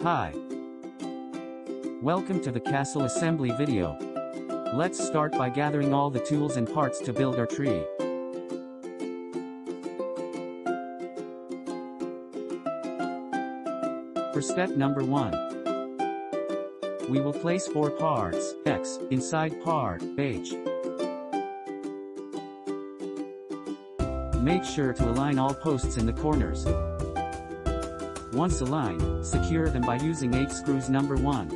Hi. Welcome to the castle assembly video. Let's start by gathering all the tools and parts to build our tree. For step number 1, we will place 4 parts X inside part H. Make sure to align all posts in the corners. Once aligned, secure them by using 8 screws number 1.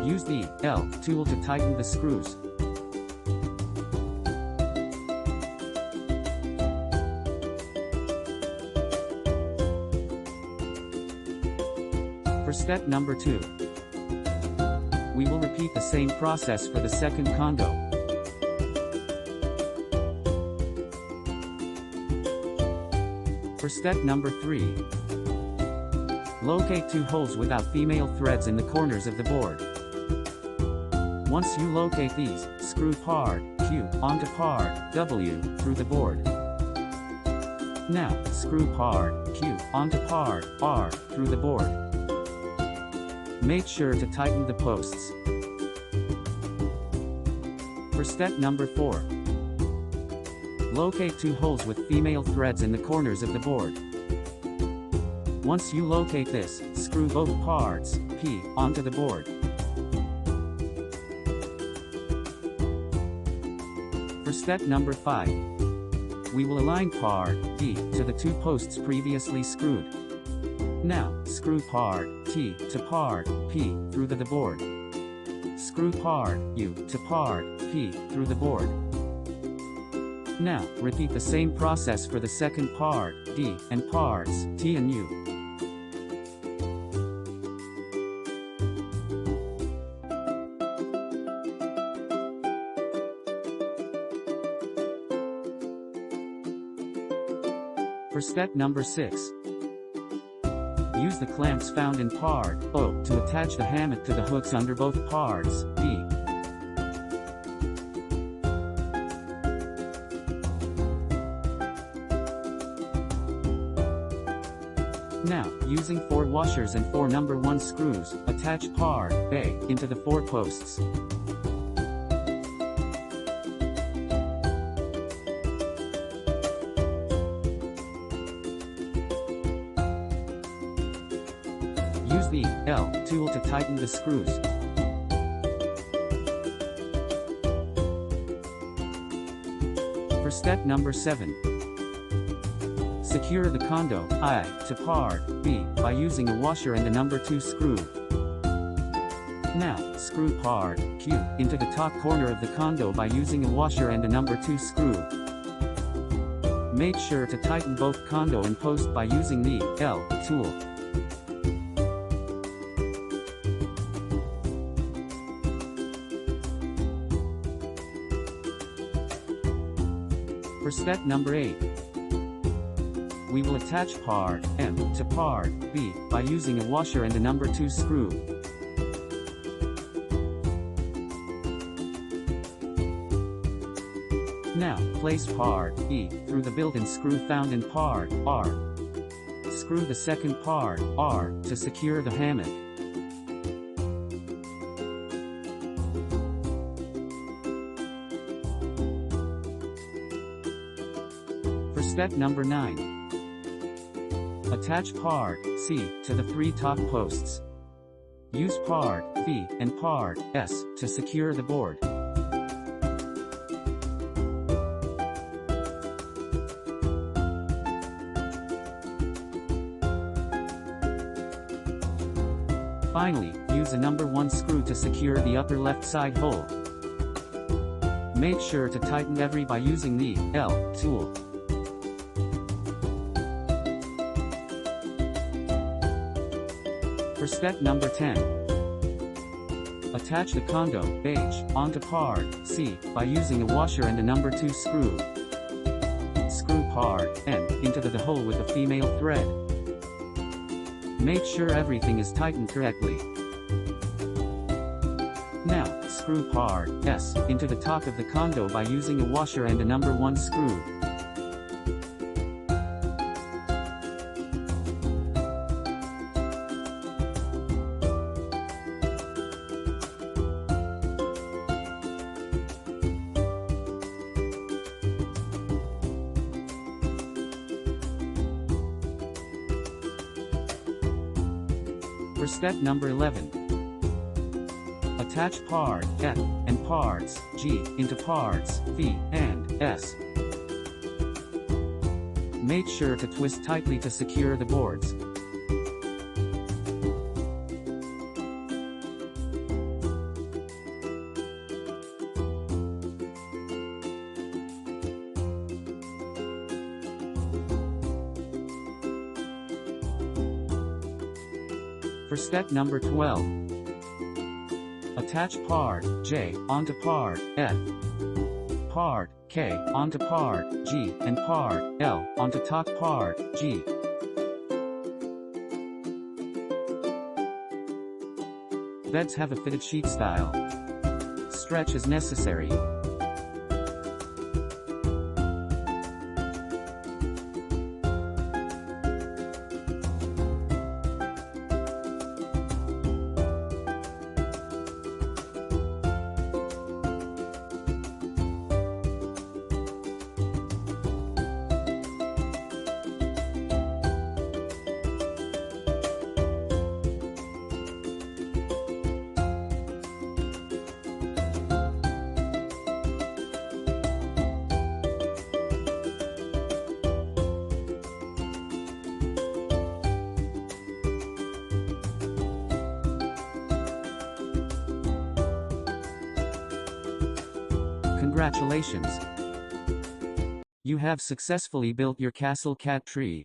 Use the L tool to tighten the screws. For step number 2, we will repeat the same process for the second condo. For step number 3, locate 2 holes without female threads in the corners of the board. Once you locate these, screw part Q onto part W through the board. Now, screw part Q onto part R through the board. Make sure to tighten the posts. For step number 4, locate 2 holes with female threads in the corners of the board. Once you locate this, screw both parts P onto the board. For step number 5, we will align part D to the 2 posts previously screwed. Now, screw part T to part P through the board. Screw part U to part P through the board. Now, repeat the same process for the second part D and parts T and U. For step number 6, use the clamps found in part O to attach the hammock to the hooks under both parts D. Now, using 4 washers and 4 number 1 screws, attach part A into the 4 posts. Use the L tool to tighten the screws. For step number 7, secure the condo I to part B by using a washer and a number 2 screw. Now, screw part Q into the top corner of the condo by using a washer and a number 2 screw. Make sure to tighten both condo and post by using the L tool. For step number 8, we will attach part M to part B by using a washer and a number 2 screw. Now, place part E through the built-in screw found in part R. Screw the second part R to secure the hammock. For step number 9, attach part C to the 3 top posts. Use part V and part S to secure the board. Finally, use a number 1 screw to secure the upper left side hole. Make sure to tighten every by using the L tool. For step number 10, attach the condo H onto part C by using a washer and a number 2 screw. Screw part N into the hole with a female thread. Make sure everything is tightened correctly. Now, screw part S into the top of the condo by using a washer and a number 1 screw. For step number 11, attach part F and parts G into parts V and S. Make sure to twist tightly to secure the boards. For step number 12, attach part J onto part F, part K onto part G, and part L onto top part G. Beds have a fitted sheet style. Stretch is necessary. Congratulations! You have successfully built your castle Catry.